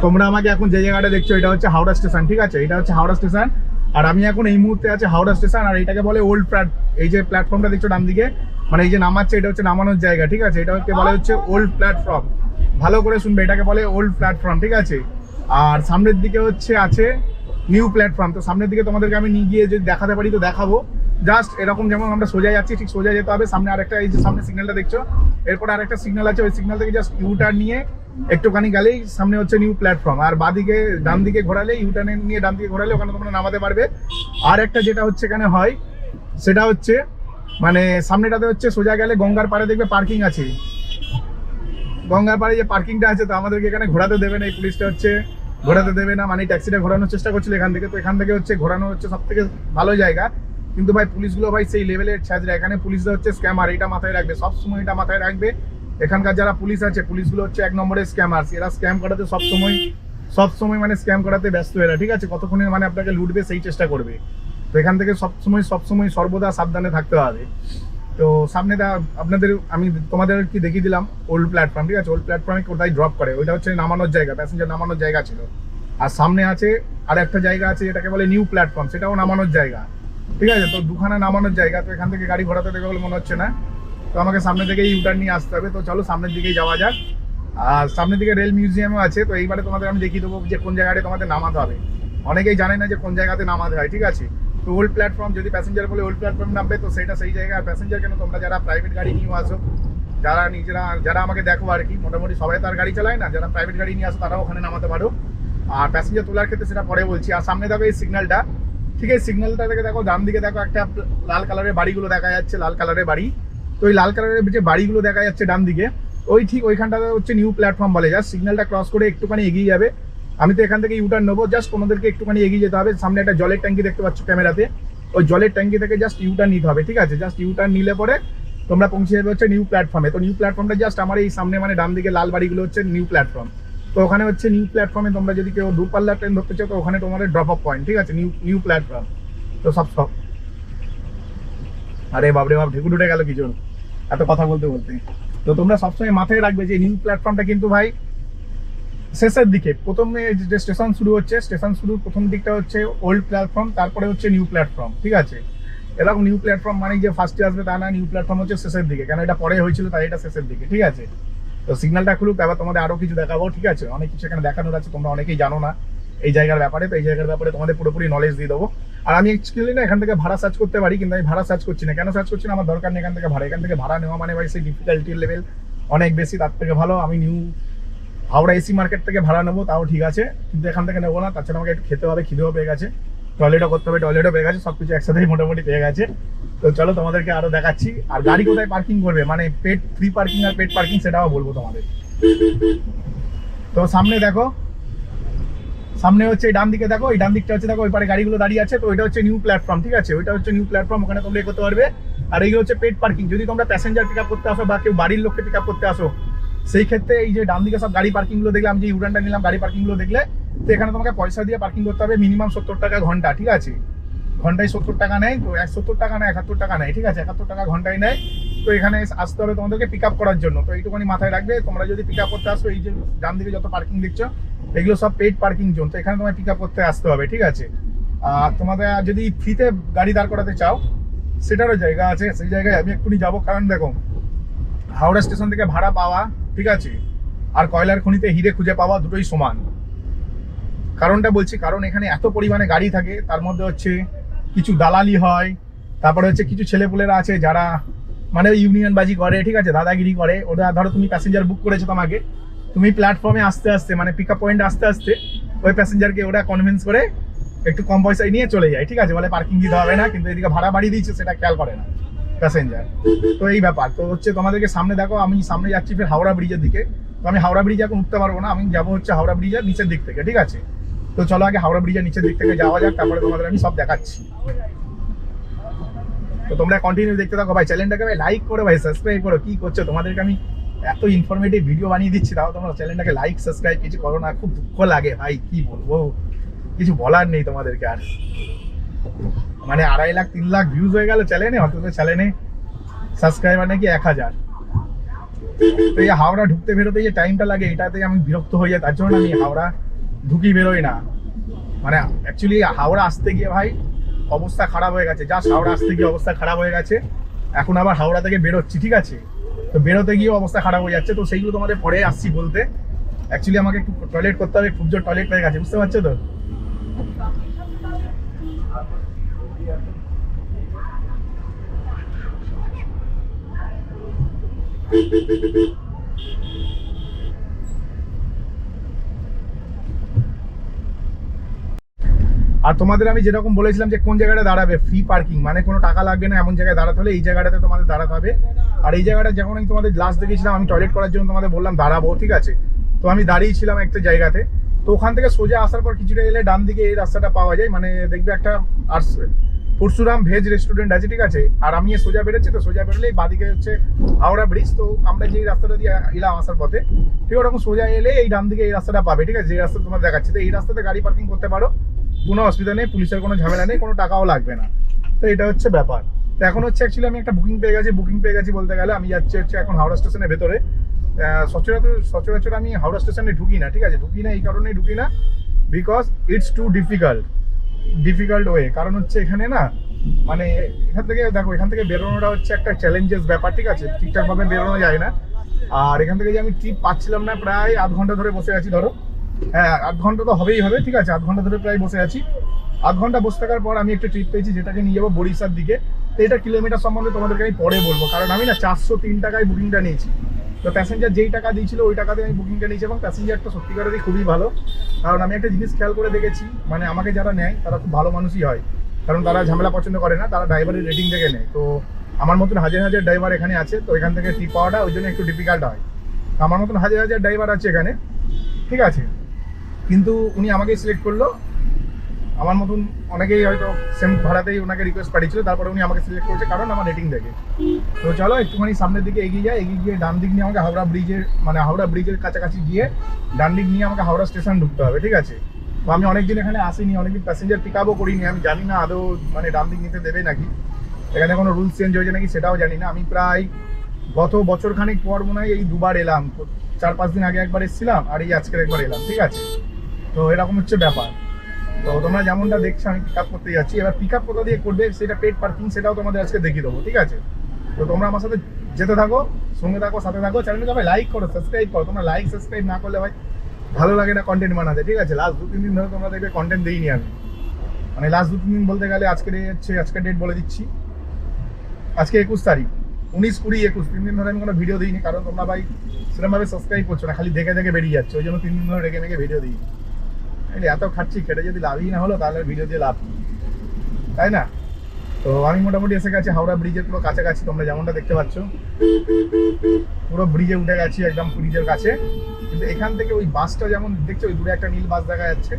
তোমরা আমাকে এখন যে জায়গাটা দেখছো এটা হচ্ছে হাওড়া স্টেশন, ঠিক আছে? এটা হচ্ছে হাওড়া স্টেশন, আর আমি এখন এই মুহূর্তে আছে হাওড়া স্টেশন। আর এটাকে বলে ওল্ড এই যে প্ল্যাটফর্মটা দেখছো ডান দিকে, মানে এই যে নামাচ্ছে, এটা হচ্ছে নামানোর জায়গা, ঠিক আছে? এটাকে বলে হচ্ছে ওল্ড প্ল্যাটফর্ম। ভালো করে শুনবে, এটাকে বলে ওল্ড প্ল্যাটফর্ম, ঠিক আছে? আর সামনের দিকে হচ্ছে আছে নিউ প্ল্যাটফর্ম। তো সামনের দিকে তোমাদেরকে আমি নিয়ে গিয়ে যদি দেখাতে পারি তো দেখাবো। জাস্ট এরকম যেমন আমরা সোজা যাচ্ছি ঠিক সোজা যেতে হবে। সামনে আরেকটা, এই যে সামনে সিগন্যালটা দেখছো, এরপর আরেকটা সিগন্যাল আছে, ওই সিগন্যাল থেকে জাস্ট ইউটার্ন নিয়ে একটুখানি গেলেই সামনে হচ্ছে নিউ প্ল্যাটফর্ম। আর বাদিকে ডান দিকে ঘোরালে, ইউটার্ন নিয়ে ডান দিকে ঘোরালে ওখানে তোমরা নামাতে পারবে। আর একটা যেটা হচ্ছে এখানে হয় সেটা হচ্ছে মানে সামনেটাতে হচ্ছে সোজা গেলে গঙ্গার পাড়ে দেখবে পার্কিং আছে। গঙ্গার পাড়ে যে পার্কিংটা আছে, তো আমাদেরকে এখানে ঘোরাতে দেবে না, এই পুলিশটা হচ্ছে ঘোরাতে দেবে না। মানে ট্যাক্সিটা ঘোরানোর চেষ্টা করছিল এখান থেকে, তো এখান থেকে হচ্ছে ঘোরানো হচ্ছে সব থেকে ভালো জায়গা। কিন্তু ভাই পুলিশগুলো ভাই সেই লেভেলের ছাজরা, এখানে পুলিশরা হচ্ছে স্ক্যামার, এটা মাথায় রাখবে, সবসময় এটা মাথায় রাখবে। এখানকার যারা পুলিশ আছে, পুলিশগুলো হচ্ছে এক নম্বরের স্ক্যামার্স। এরা স্ক্যাম করাতে সবসময় মানে স্ক্যাম করাতে ব্যস্ত এরা, ঠিক আছে? কতক্ষণে মানে আপনাকে লুটবে সেই চেষ্টা করবে। তো এখান থেকে সবসময় সর্বদা সাবধানে থাকতে হবে। তো সামনে আপনাদের আমি তোমাদের কি দেখিয়ে দিলাম ওল্ড প্ল্যাটফর্ম, ঠিক আছে? ওল্ড প্ল্যাটফর্মে কোথায় ড্রপ করে, ওইটা হচ্ছে নামানোর জায়গা, প্যাসেঞ্জার নামানোর জায়গা ছিল। আর সামনে আছে আর একটা জায়গা আছে যেটাকে বলে নিউ প্ল্যাটফর্ম, সেটাও নামানোর জায়গা, ঠিক আছে? তো দুখানা নামানোর জায়গা। তো এখান থেকে গাড়ি ঘোরাতে দেবে বলে মনে হচ্ছে না, তো আমাকে সামনে থেকে ইউটার্ন নিয়ে আসতে হবে। তো চলো সামনের দিকেই যাওয়া যাক। আর সামনের দিকে রেল মিউজিয়ামও আছে। তো এইবারে তোমাদের আমি দেখিয়ে দেবো যে কোন জায়গাটা তোমাদের নামাতে হবে। অনেকেই জানে না যে কোন জায়গাতে নামাতে হয়, ঠিক আছে? তো ওল্ড প্ল্যাটফর্ম, যদি প্যাসেঞ্জার বলে ওল্ড প্ল্যাটফর্ম নামবে তো সেটা সেই জায়গা। আর প্যাসেঞ্জার কেন, তোমরা যারা প্রাইভেট গাড়ি নিয়ে আসো, যারা আমাকে দেখো আর কি, মোটামুটি সবাই তার গাড়ি চালায় না, যারা প্রাইভেট গাড়ি নিয়ে আসো তারাও ওখানে নামাতে পারো। আর প্যাসেঞ্জার তোলার ক্ষেত্রে সেটা পরে বলছি। আর সামনে দেখো এই সিগন্যালটা, ঠিক আছে? সিগন্যালটা থেকে দেখো ডান দিকে দেখো একটা লাল কালারের বাড়িগুলো দেখা যাচ্ছে, লাল কালারের বাড়ি। তো ওই লাল কালারের যে বাড়িগুলো দেখা যাচ্ছে ডান দিকে, ওই ঠিক ওইখানটাতে হচ্ছে নিউ প্ল্যাটফর্ম বলে। জাস্ট সিগন্যালটা ক্রস করে একটুখানি এগিয়ে যাবে। আমি তো এখান থেকে ইউটার্ন নেবো, জাস্ট তোমাদেরকে একটুখানি এগিয়ে যেতে হবে। সামনে একটা জলের ট্যাঙ্কি দেখতে পাচ্ছ ক্যামেরাতে, ওই জলের ট্যাঙ্কি থেকে জাস্ট ইউটার্ন নিতে হবে, ঠিক আছে? জাস্ট ইউটার্ন নিলে পরে তোমরা পৌঁছে যাবে হচ্ছে নিউ প্ল্যাটফর্মে। তো নিউ প্ল্যাটফর্মটা জাস্ট আমার এই সামনে মানে ডান দিকে লাল বাড়িগুলো হচ্ছে নিউ প্ল্যাটফর্ম। তো ওখানে হচ্ছে নিউ প্ল্যাটফর্মে তোমরা যদি কেউ দূরপাল্লার ট্রেন ধরতে চাও তো ওখানে তোমাদের ড্রপ অফ পয়েন্ট, ঠিক আছে? New platform. তো সব আরে বাবরে বাপ, ঢেকুর উঠে গেল কিছু এত কথা বলতে বলতে। তো তোমরা সবসময় মাথায় রাখবে যে নিউ প্ল্যাটফর্মটা কিন্তু ভাই শেষের দিকে। প্রথমে যে স্টেশন শুরুর প্রথম দিকটা হচ্ছে ওল্ড প্ল্যাটফর্ম, তারপরে হচ্ছে নিউ প্ল্যাটফর্ম, ঠিক আছে? এরকম নিউ প্ল্যাটফর্ম মানে যে ফার্স্টে আসবে তা না, নিউ প্ল্যাটফর্ম হচ্ছে শেষের দিকে, কেন এটা পরে হয়েছিল তাই এটা শেষের দিকে, ঠিক আছে? তো সিগন্যালটা খুলুক, তারপর তোমাদের আরো কিছু দেখাবো, ঠিক আছে? অনেক কিছু এখানে দেখানোর আছে, তোমরা অনেকেই জানো না এই জায়গার ব্যাপারে। তো এই জায়গার ব্যাপারে তোমাদের পুরোপুরি নলেজ দিয়ে দেবো। আর আমি অ্যাকচুয়ালি না এখান থেকে ভাড়া সার্চ করতে পারি, কিন্তু আমি ভাড়া সার্চ করছি না। কেন সার্চ করছি না? আমার দরকার নেই এখান থেকে ভাড়া নেওয়া মানে ভাই সেই ডিফিকাল্টির লেভেল অনেক বেশি। তার থেকে ভালো আমি নিউ হাওড়া এসি মার্কেট থেকে ভাড়া নেবো, তাও ঠিক আছে, কিন্তু এখান থেকে নেবো না। তাছাড়া আমাকে একটু খেতে হবে, খিদেও পেয়ে গেছে, টয়লেটও করতে হবে, টয়লেটও পেয়ে গেছে, সবকিছু একসাথেই মোটামুটি পেয়ে গেছে। তো চলো তোমাদেরকে আরো দেখাচ্ছি। আর গাড়ি কোথায় পার্কিং করবে, মানে পেড ফ্রি পার্কিং আর পেড পার্কিং, সেটাও বলবো তোমাদের। তো সামনে দেখো, সামনে হচ্ছে ডান দিকে দেখো, এই ডান দিকটা হচ্ছে দেখো ওই পারে গাড়িগুলো দাঁড়িয়ে আছে। তো ওইটা হচ্ছে নিউ প্ল্যাটফর্ম, ঠিক আছে? ওইটা হচ্ছে নিউ প্ল্যাটফর্ম, ওখানে তোমরা করতে পারবে। আর এইগুলো হচ্ছে পেড পার্কিং। যদি তোমরা প্যাসেঞ্জার পিক আপ করতে আসো বা কেউ বাড়ির লোককে পিক আপ করতে আসো, সেই ক্ষেত্রে এই যে ডান দিকে সব গাড়ি পার্কিং গুলো দেখলে, আমি যে ইউটার্নটা নিলাম গাড়ি পার্কিং গুলো দেখলে, তো এখানে তোমাকে পয়সা দিয়ে পার্কিং করতে হবে, মিনিমাম 70 টাকা ঘন্টা, ঠিক আছে? ঘন্টায় 70 টাকা নেয়। তো 70 টাকা নেয়, 71 টাকা নেয়, ঠিক আছে? 71 টাকা ঘন্টায় নেয়। তো এখানে আসতে হবে তোমাদেরকে পিক আপ করার জন্য। তো এইটুকুনি মাথায় রাখবে, তোমরা যদি পিক আপ করতে আসো, এই যে ডান দিকে যত পার্কিং দেখছো এগুলো সব পেড পার্কিং জোন। তো এখানে তোমায় পিক আপ করতে আসতে হবে, ঠিক আছে? আর তোমাদের যদি ফ্রিতে গাড়ি দাঁড় করাতে চাও সেটারও জায়গা আছে, সেই জায়গায় আমি এক্ষুনি যাবো। কারণ দেখো, হাওড়া স্টেশন থেকে ভাড়া পাওয়া, ঠিক আছে, আর কয়লার খনিতে হিরে খুঁজে পাওয়া দুটোই সমান। কারণটা বলছি, কারণ এখানে এত পরিমাণে গাড়ি থাকে, তার মধ্যে হচ্ছে কিছু দালালি হয়, তারপরে হচ্ছে কিছু ছেলেপুলেরা আছে যারা মানে ইউনিয়ন বাজি করে, ঠিক আছে, দাদাগিরি করে। ওরা ধরো তুমি প্যাসেঞ্জার বুক করেছো, তোমাকে তুমি প্ল্যাটফর্মে আসতে আসতে মানে পিক আপ পয়েন্টে আসতে আসতে ওই প্যাসেঞ্জারকে ওরা কনভিন্স করে একটু কম পয়সায় নিয়ে চলে যায়, ঠিক আছে? বলে পার্কিং দিতে হবে না, কিন্তু এদিকে ভাড়া বাড়িয়ে দিচ্ছে সেটা খেয়াল করে না প্যাসেঞ্জার। তো এই ব্যাপার। তো হচ্ছে তোমাদেরকে সামনে দেখো, আমি সামনে যাচ্ছি ফের হাওড়া ব্রিজের দিকে। তো আমি হাওড়া ব্রিজে এখন উঠতে পারবো না, আমি যাবো হচ্ছে হাওড়া ব্রিজের নিচের দিক থেকে, ঠিক আছে? তো চলো আগে হাওড়া ব্রিজের নিচের দিক থেকে যাওয়া যাক, তারপরে তোমাদের আমি সব দেখাচ্ছি। তো তোমরা কন্টিনিউ দেখতে থাকো ভাই, চ্যানেলটাকে ভাই লাইক করো, ভাই সাবস্ক্রাইব করো। কি করছো? তোমাদেরকে আমি এত ইনফরমেটিভ ভিডিও বানিয়ে দিচ্ছি, তাও তোমরা চ্যানেলটাকে লাইক সাবস্ক্রাইব কিছু করো না। খুব দুঃখ লাগে ভাই, কি বলবো, কিছু বলার নেই তোমাদেরকে। আর মানে 2.5 লাখ 3 লাখ ভিউজ হয়ে গেল চ্যানেলে, অন্তত চ্যানেলে সাবস্ক্রাইবার নাকি 1000। তো এই হাওড়া ঢুকতে বেরোতে যে টাইমটা লাগে, এটাতে আমি বিরক্ত হয়ে যাই। তার জন্য আমি হাওড়া ঢুকি বেরোই না। মানে অ্যাকচুয়ালি হাওড়া আসতে গিয়ে ভাই অবস্থা খারাপ হয়ে গেছে, জাস্ট হাওড়া আসতে গিয়ে অবস্থা খারাপ হয়ে গেছে। এখন আবার হাওড়া থেকে বেরোচ্ছি, ঠিক আছে, তো বেরোতে গিয়ে অবস্থা খারাপ হয়ে যাচ্ছে। তো সেইগুলো তোমাদের পরে আসছি বলতে। অ্যাকচুয়ালি আমাকে একটু টয়লেট করতে হবে, খুব জোর টয়লেট হয়ে গেছে, বুঝতে পারছো তো। আর তোমাদের আমি যেরকম বলেছিলাম যে কোন জায়গাটা দাঁড়াবে, ফ্রি পার্কিং, মানে কোনো টাকা লাগবে না এমন জায়গায় দাঁড়াতে হলে এই জায়গাটাতে তোমাদের দাঁড়াতে হবে। আর এই জায়গাটা যখন আমি তোমাদের লাস্ট দেখেছিলাম, আমি টয়লেট করার জন্য তোমাদের বললাম দাঁড়াবো, ঠিক আছে, তো আমি দাঁড়িয়েছিলাম একটা জায়গাতে। তো ওখান থেকে সোজা আসার পর কিছুটা এলে ডান দিকে এই রাস্তাটা পাওয়া যায়, মানে দেখবে একটা আর পরশুরাম ভেজ রেস্টুরেন্ট আছে, ঠিক আছে। আর আমি সোজা বেরোচ্ছি, তো সোজা বেরোলেই বাদিকে হচ্ছে হাওড়া ব্রিজ। তো আমরা যেই রাস্তাটা দিয়ে এলাম আসার পথে, ঠিক ওরকম সোজা এলে এই ডান দিকে এই রাস্তাটা পাবে, ঠিক আছে, যে রাস্তা তোমার দেখাচ্ছে। তো এই রাস্তাতে গাড়ি পার্কিং করতে পারো, কোনো অসুবিধা নেই, পুলিশের কোনো ঝামেলা নেই, কোনো টাকাও লাগবে না। তো এটা হচ্ছে ব্যাপার। তো এখন হচ্ছে অ্যাকচুয়ালি আমি একটা বুকিং পেয়ে গেছি বলতে গেলে। আমি যাচ্ছি হচ্ছে এখন হাওড়া স্টেশনের ভেতরে। সচরাচর আমি হাওড়া স্টেশনে ঢুকি না, ঠিক আছে, ঢুকি না এই কারণেই ঢুকি না, because it's too difficult way. কারণ হচ্ছে এখানে না, মানে এখান থেকে দেখো, এখান থেকে বেরোনোটা হচ্ছে একটা চ্যালেঞ্জেস ব্যাপার, ঠিক আছে, ঠিকঠাকভাবে বেরোনো যায় না। আর এখান থেকে যে আমি ট্রিপ পাচ্ছিলাম না, প্রায় আধ ঘন্টা ধরে বসে আছি, ধরো হ্যাঁ আধ ঘন্টা তো হবেই হবে, ঠিক আছে, আধ ঘন্টা ধরে প্রায় বসে আছি। আধ ঘন্টা বসে থাকার পর আমি একটা ট্রিপ পেয়েছি, যেটাকে নিয়ে যাবো বরিশার দিকে। তো এটা কিলোমিটার সম্বন্ধে তোমাদেরকে আমি পরে বলবো, কারণ আমি না 403 টাকায় বুকিংটা নিয়েছি। তো প্যাসেঞ্জার যেই টাকা দিয়েছিল ওই টাকাতে আমি বুকিংটা নিয়েছি, এবং প্যাসেঞ্জারটা সত্যিকারেরই খুবই ভালো। কারণ আমি একটা জিনিস খেয়াল করে দেখেছি, মানে আমাকে যারা নেয় তারা খুব ভালো মানুষই হয়, কারণ তারা ঝামেলা পছন্দ করে না, তারা ড্রাইভারের রেটিং দেখে নেয়। তো আমার মতন হাজার হাজার ড্রাইভার এখানে আছে, তো এখান থেকে ট্রিপ পাওয়াটা ওই জন্য একটু ডিফিকাল্ট হয়। আমার মতন হাজার হাজার ড্রাইভার আছে এখানে, ঠিক আছে, কিন্তু উনি আমাকেই সিলেক্ট করলো। আমার মতন অনেকেই হয়তো সেম ভাড়াতেই ওনাকে রিকোয়েস্ট পাঠিয়েছিল, তারপরে উনি আমাকে সিলেক্ট করেছে কারণ আমার রেটিং দেখে। তো চলো একটুখানি সামনের দিকে এগিয়ে গিয়ে ডান দিক নিয়ে আমাকে হাওড়া ব্রিজের কাছাকাছি গিয়ে ডান দিক নিয়ে আমাকে হাওড়া স্টেশন ঢুকতে হবে, ঠিক আছে। তো আমি অনেকদিন এখানে আসিনি, অনেকদিন প্যাসেঞ্জার পিক আপও করিনি, আমি জানি না আদৌ মানে ডান দিক নিতে দেবে নাকি, এখানে কোনো রুলস চেঞ্জ হয়েছে নাকি সেটাও জানি না। আমি প্রায় গত বছর খানিক পর মনে হয় এই দুবার এলাম, 4-5 দিন আগে একবার এসেছিলাম, আর এই আজকের একবার এলাম, ঠিক আছে। তো এরকম হচ্ছে ব্যাপার। তো তোমরা যেমনটা দেখছো আমি পিক আপ করতে যাচ্ছি, এবার পিক আপ কোথা দিয়ে করবে সেটা পেড পার্কিং, সেটাও তোমাদের আজকে দেখিয়ে দেবো, ঠিক আছে। তো তোমরা আমার সাথে যেতে থাকো, সঙ্গে থাকো, সাথে থাকো, চ্যানেলকে ভাই লাইক করো, সাবস্ক্রাইব করো। তোমরা লাইক সাবস্ক্রাইব না করলে ভাই ভালো লাগে না কন্টেন্ট বানাতে, ঠিক আছে। লাস্ট 2-3 দিন ধরে তোমরা দেখবে কন্টেন্ট দিইনি আমি, মানে লাস্ট 2-3 দিন বলতে গেলে আজকের ডেট বলে দিচ্ছি, আজকে 21 তারিখ, 19, 20, 21, 3 দিন ধরে আমি কোনো ভিডিও দিইনি, কারণ তোমরা ভাই সেরকমভাবে সাবস্ক্রাইব করছো না, খালি দেখে দেখে বেরিয়ে যাচ্ছে, ওই জন্য 3 দিন ধরে রেখে মেখে ভিডিও দিই। এত খাচ্ছি, খেটে যদি লাভই না হলো তাহলে ভিডিও দিয়ে লাভ, তাই না। তো আমি মোটামুটি এসে গেছি হাওড়া ব্রিজের পুরো কাছাকাছি, তোমরা যেমনটা দেখতে পাচ্ছ পুরো ব্রিজে উঠে গেছি, একদম ব্রিজের কাছে। কিন্তু এখান থেকে ওই বাসটা যেমন দেখছো, ওই দূরে একটা নীল বাস দেখা যাচ্ছে,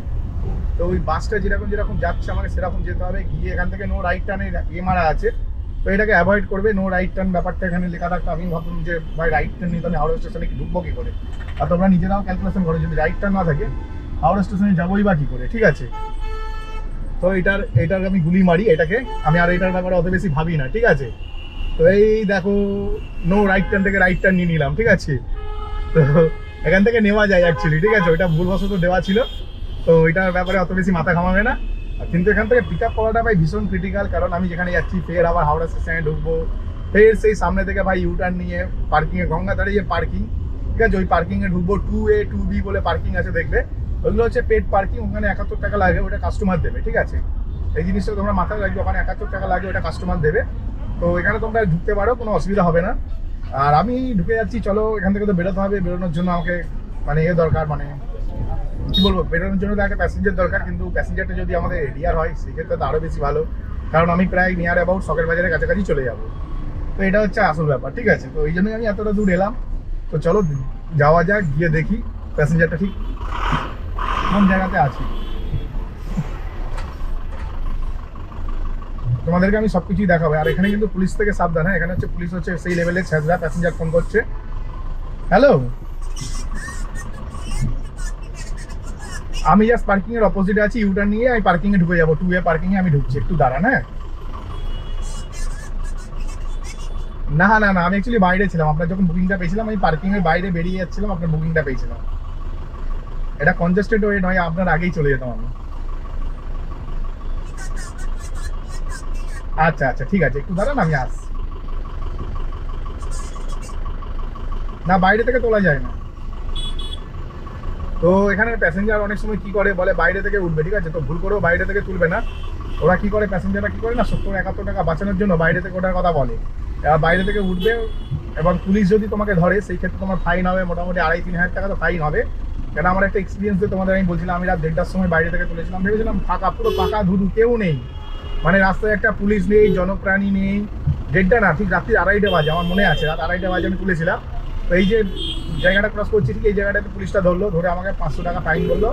তো ওই বাসটা যেরকম যাচ্ছে আমাকে সেরকম যেতে হবে। গিয়ে এখান থেকে নো রাইট টার্নের মারা আছে, তো এটাকে অ্যাভয়েড করবে, নো রাইট টার্ন ব্যাপারটা এখানে লেখা থাকতো। আমি ভাবলাম যে ভাই রাইট টার্ন নিতে আমি হাওড়া স্টেশনে ঢুকবো কি করে, আর তোমরা নিজেরাও ক্যালকুলেশন করো, যদি রাইট টার্ন না থাকে হাওড়া স্টেশনে যাবোই বা কি করে, ঠিক আছে। তো এটার আমি গুলি মারি এটাকে, আমি আর এটার ব্যাপারে অত বেশি ভাবি না, ঠিক আছে। তো এই দেখো নো রাইট টার্ন থেকে রাইট টার্ন নিয়ে নিলাম, ঠিক আছে। তো এখান থেকে নেওয়া যায় অ্যাকচুয়ালি, ঠিক আছে, ওইটা ভুলবশত দেওয়া ছিল, তো ওইটার ব্যাপারে অত বেশি মাথা ঘামাবে না। কিন্তু এখান থেকে পিক আপ করাটা ভাই ভীষণ ক্রিটিক্যাল, কারণ আমি যেখানে যাচ্ছি ফের আবার হাওড়া স্টেশনে ঢুকবো, ফের সেই সামনে থেকে ভাই ইউটার্ন নিয়ে পার্কিংয়ে, গঙ্গাধারে যে পার্কিং, ঠিক আছে, ওই পার্কিংয়ে ঢুকবো। 2A 2B বলে পার্কিং আছে দেখবে, ওইগুলো হচ্ছে পেড পার্কিং, ওখানে 71 টাকা লাগে, ওটা কাস্টমার দেবে, ঠিক আছে। এই জিনিসটা তোমরা মাথায় রাখবে, ওখানে 71 টাকা লাগে, ওটা কাস্টমার দেবে। তো এখানে তোমরা ঢুকতে পারো, কোনো অসুবিধা হবে না। আর আমি ঢুকে যাচ্ছি, চলো এখান থেকে তো বেরোতে হবে, বেরোনোর জন্য আমাকে মানে দরকার, মানে কি বলবো, বেরোনোর জন্য তো একটা প্যাসেঞ্জার দরকার, কিন্তু প্যাসেঞ্জারটা যদি আমাদের এরিয়ার হয় সেক্ষেত্রে তো আরও বেশি ভালো, কারণ আমি প্রায় নিয়ার অ্যাবাউট শখের বাজারের কাছাকাছি চলে যাবো। তো এটা হচ্ছে আসল ব্যাপার, ঠিক আছে। তো এই জন্যই আমি এতটা দূর এলাম। তো চলো যাওয়া যাক, গিয়ে দেখি প্যাসেঞ্জারটা ঠিক কোন জায়গাতে আছে। তোমাদেরকে আমি সবকিছুই দেখাবো। আর এখানে কিন্তু পুলিশ থেকে সাবধান, হ্যাঁ, এখানে হচ্ছে পুলিশ হচ্ছে সেই লেভেলের ছেঁচড়া, প্যাসেঞ্জার ফোন করছে, হ্যালো, আমি জাস্ট পার্কিং এর অপোজিটে আছি, ইউটার্ন নিয়ে আমি পার্কিং এ ঢুকে যাবো, 2A পার্কিং এ আমি ঢুকছি, একটু দাঁড়ান, হ্যাঁ। না না না, আমি অ্যাকচুয়ালি বাইরে ছিলাম, আপনার যখন বুকিংটা পেয়েছিলাম আমি পার্কিং এর বাইরে বেরিয়ে যাচ্ছিলাম, আপনার বুকিংটা পেয়েছিলাম। এটা কনজেস্টেড ওয়ে নয়, আপনার আগেই চলে যেতাম আমি। আচ্ছা আচ্ছা ঠিক আছে, একটু দাঁড়ান আমি আসছি। না বাইরে থেকে তোলা যায় না। তো এখানে প্যাসেঞ্জার অনেক সময় কি করে বলে বাইরে থেকে উঠবে, ঠিক আছে, তো ভুল করেও বাইরে থেকে তুলবে না। ওরা কি করে, প্যাসেঞ্জাররা কি করে না, 70-71 টাকা বাঁচানোর জন্য বাইরে থেকে ওঠার কথা বলে। এবার বাইরে থেকে উঠবে এবং পুলিশ যদি তোমাকে ধরে সেই ক্ষেত্রে তোমার ফাইন হবে মোটামুটি 2,500-3,000 টাকা তো ফাইন হবে। কেন আমার একটা এক্সপিরিয়েন্স দিয়ে তোমাদের আমি বলছিলাম, আমি রাত 1:30টার সময় বাইরে থেকে তুলেছিলাম, ভেবেছিলাম ফাঁকা, পুরো ফাঁকা ধুধু, কেউ নেই, মানে রাস্তায় একটা পুলিশ নেই, জনপ্রাণী নেই। 1:30 না, ঠিক রাত্রি 2:30 বাজে, আমার মনে আছে রাত 2:30 বাজে আমি তুলেছিলাম। তো এই যে জায়গাটা ক্রস করছি, ঠিক এই জায়গাটাতে পুলিশটা ধরলো, ধরে আমাকে 500 টাকা ফাইন বললো।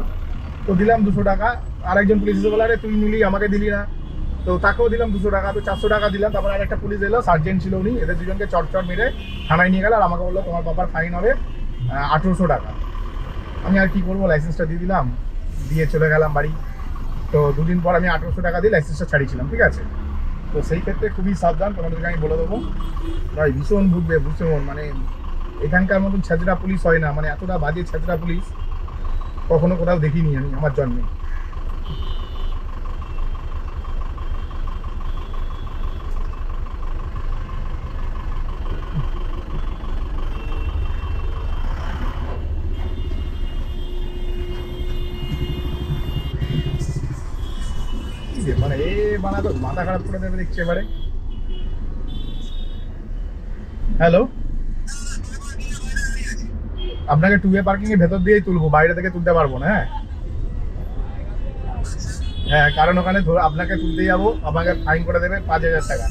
তো দিলাম 200 টাকা। আরেকজন পুলিশ এসে বলে আরে তুই নিলি আমাকে দিলি না, তো তাকেও দিলাম 200 টাকা, তো 400 টাকা দিলাম। তারপর আরেকটা পুলিশ এলো, সার্জেন্ট ছিল উনি, এদের দুজনকে চট মেরে থানায় নিয়ে গেল, আর আমাকে বললো তোমার বাবার ফাইন হবে 1800 টাকা। আমি আর কি করবো, লাইসেন্সটা দিয়ে দিলাম, দিয়ে চলে গেলাম বাড়ি। তো 2 দিন পর আমি 1800 টাকা দিয়ে লাইসেন্সটা ছাড়িয়েছিলাম, ঠিক আছে। তো সেই ক্ষেত্রে খুবই সাবধান, তোমাদেরকে আমি বলে দেবো ভাই, ভীষণ ভুগবে, ভীষণ, মানে এখানকার মতন ছেঁচড়া পুলিশ হয় না, মানে এতটা বাজে ছেঁচড়া পুলিশ কখনো কোথাও দেখিনি আমি আমার জন্মে। মানে এ বানাতো মাথা খারাপ করে দেবে দেখছি এবারে। হ্যালো, আপনাকে 2 ওয়ে পার্কিং এর ভেতর দিয়েই তুলবো, বাইরে থেকে তুলতে পারবো না। হ্যাঁ হ্যাঁ, কারণ ওখানে আপনাকে তুলতে যাবো, আমাকে ফাইন করে দেবে 5,000 টাকা।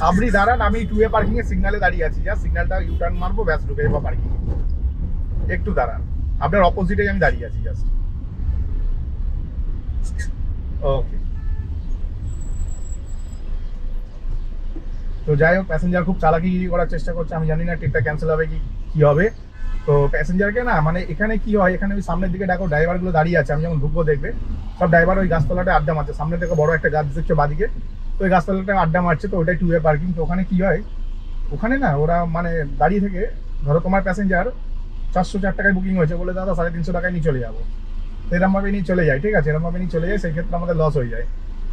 আপনি দাঁড়ান, আমি 2 ওয়ে পার্কিং এর সিগনালে দাঁড়িয়ে আছি, যা সিগন্যালটা ইউটার্ন মারবো, ব্যাস ঢুকে যাবো পার্কিং। একটু দাঁড়ান, আপনার অপোজিটে আমি দাঁড়িয়ে আছি জাস্ট। ওকে। তো যাই হোক, প্যাসেঞ্জার খুব চালাকি করার চেষ্টা করছে, আমি জানি না ট্রিপটা ক্যান্সেল হবে কি হবে। তো প্যাসেঞ্জারকে না, মানে এখানে কি হয়, এখানে ওই সামনের দিকে দেখো ড্রাইভারগুলো দাঁড়িয়ে আছে, আমি যখন ঢুকবো দেখবে সব ড্রাইভার ওই গাছতলাটা আড্ডা মারছে, সামনে থেকে বড় একটা গাছ দেখছো বাদিকে, তো ওই গাছতলাটা আড্ডা মারছে, তো ওটাই 2 ওয়ে পার্কিং। তো ওখানে কি হয়, ওখানে না ওরা মানে দাঁড়িয়ে থেকে, ধরো তোমার প্যাসেঞ্জার 404 টাকায় বুকিং হয়েছে, বলে দাদা 350 টাকায় নিয়ে চলে যাবো, তো এরমভাবে নিয়ে চলে যায়, ঠিক আছে, এরমভাবে নিয়ে চলে যায়, সেই ক্ষেত্রে আমাদের লস হয়ে যায়।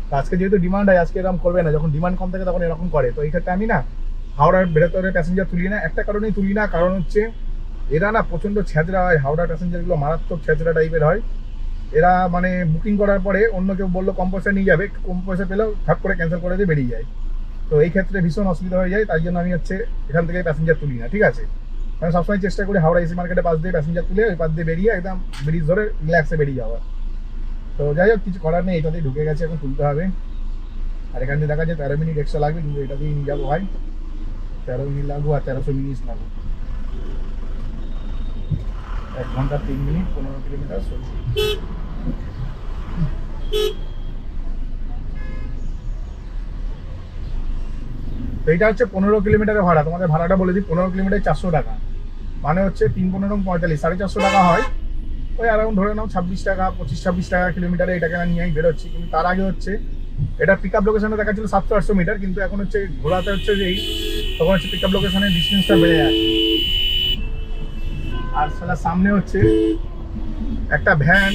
তো আজকে যেহেতু ডিমান্ড হয়, আজকে এরকম করবে না, যখন ডিমান্ড কম থাকে তখন এরকম করে। তো এই ক্ষেত্রে আমি না হাওড়ার ভেতরে প্যাসেঞ্জার তুলি না, একটা কারণেই তুলি না, কারণ হচ্ছে এরা না প্রচণ্ড ছেঁচড়া হয়, হাওড়ার প্যাসেঞ্জারগুলো মারাত্মক ছেঁচড়া টাইপের হয়। এরা মানে বুকিং করার পরে অন্য কেউ বললো কম পয়সা নিয়ে যাবে, একটু কম পয়সা পেলেও ঠাপ করে ক্যান্সেল করে দিয়ে বেরিয়ে যায়। তো এই ক্ষেত্রে ভীষণ অসুবিধা হয়ে যায়, তাই জন্য আমি হচ্ছে এখান থেকে প্যাসেঞ্জার তুলি না, ঠিক আছে। আমি সবসময় চেষ্টা করি হাওড়া এসি মার্কেটের পাশ দিয়ে প্যাসেঞ্জার তুলে ওই পাশ দিয়ে বেরিয়ে একদম ব্রিজ ধরে রিল্যাক্সে বেরিয়ে যাওয়া। তো যাই হোক, কিছু করার নেই, এটাতেই ঢুকে গেছে, এখন তুলতে হবে। আর এখান থেকে দেখা যায় 13 মিনিট এক্সট্রা লাগবে, কিন্তু এটা দিয়েই নিয়ে যাবো ভাই। 13 মিনিট লাগবো আর 1300 মিনিট লাগবে, 1 ঘন্টা 3 মিনিট, 15 কিলোমিটার। তো এইটা হচ্ছে 15 কিলোমিটারের ভাড়া, তোমাদের ভাড়াটা বলে দিই, 15 কিলোমিটার 400 টাকা, মানে হচ্ছে 3-15 45, 450 টাকা হয়। ওই অ্যারাউন্ড ধরে নাও 26 টাকা, 25-26 টাকা কিলোমিটারে এটাকে নিয়ে আমি বেরোচ্ছি। কিন্তু তার আগে হচ্ছে এটা পিক আপ লোকেশনে দেখাচ্ছিল 700-800 মিটার, কিন্তু এখন হচ্ছে ঘোরাতে হচ্ছে যে তখন হচ্ছে পিক আপ লোকেশনের ডিস্টেন্সটা বেড়ে যাচ্ছে। আর সালা সামনে হচ্ছে একটা ভ্যান,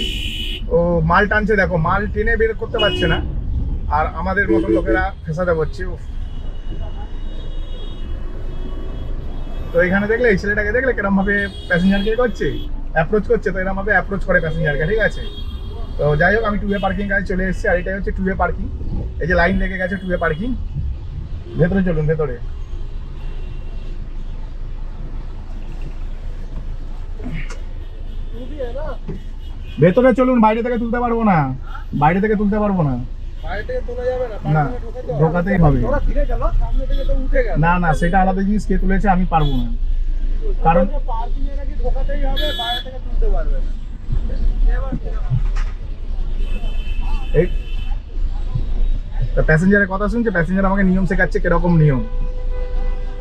ও মাল টানছে, দেখো মাল টেনে বের করতে পারছে না, আর আমাদের মতন লোকেরা ফেসাতে পারছে। তো এখানে দেখলে এই ছেলেটাকে দেখলে কিরম ভাবে প্যাসেঞ্জারকে করছে, অ্যাপ্রোচ করছে, তো এরকম ভাবে অ্যাপ্রোচ করে প্যাসেঞ্জারকে, ঠিক আছে। তো যাই হোক, আমি 2 ওয়ে পার্কিং কাছে চলে এসেছি, আর এটাই হচ্ছে 2 ওয়ে পার্কিং। এই যে লাইন লেগে গেছে 2 ওয়ে পার্কিং, ভেতরে চলুন, ভেতরে। ভেতরে চলুন, বাইরে থেকে তুলতে পারবো না, বাইরে থেকে তুলতে পারবো না, না ঢোকাতেই হবে। না না, সেটা আলাদা জিনিস, কে তুলেছে আমি পারবো না, কারণ প্যাসেঞ্জারের কথা শুনছে, প্যাসেঞ্জার আমাকে নিয়ম শেখাচ্ছে কিরকম নিয়ম।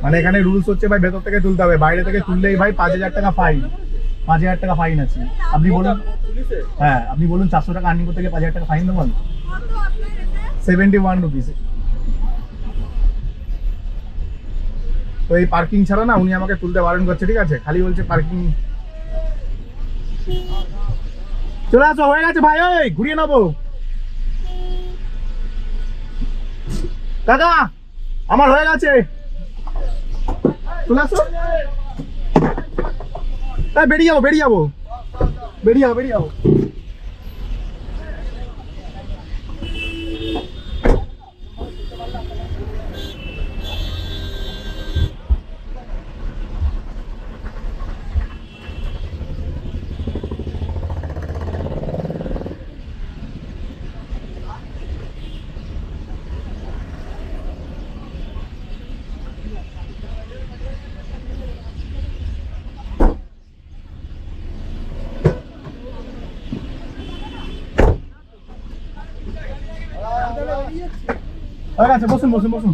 মানে এখানে রুলস হচ্ছে ভাই ভেতর থেকে তুলতে হবে, বাইরে থেকে তুললেই ভাই 5,000 টাকা ফাইন, 5,000 টাকা ফাইন আছে। আপনি বলুন, হ্যাঁ আপনি বলুন 400 টাকা আর্নিং করতে গিয়ে 5,000 টাকা ফাইন দেবেন? 71 রুপিস। তো এই পার্কিং ছাড়া না উনি আমাকে তুলতে বারণ করছে, ঠিক আছে, খালি বলছে পার্কিং। চলে আসো, হয়ে গেছে ভাই, ওই ঘুরিয়ে নেবো। কাকা আমার হয়ে গেছে, চলে আসো। বেরিয়ে যাবো বেরিয়ে যাবো বেরিয়ে যাবো বেরিয়ে যাবো। হয়ে গেছে, বসুন বসুন বসুন।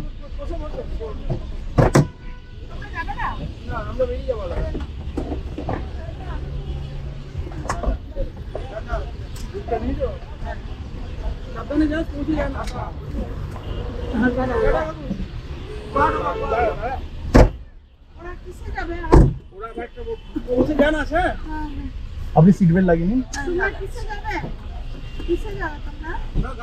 আপনি সিট বেল্ট লাগিয়ে নিন।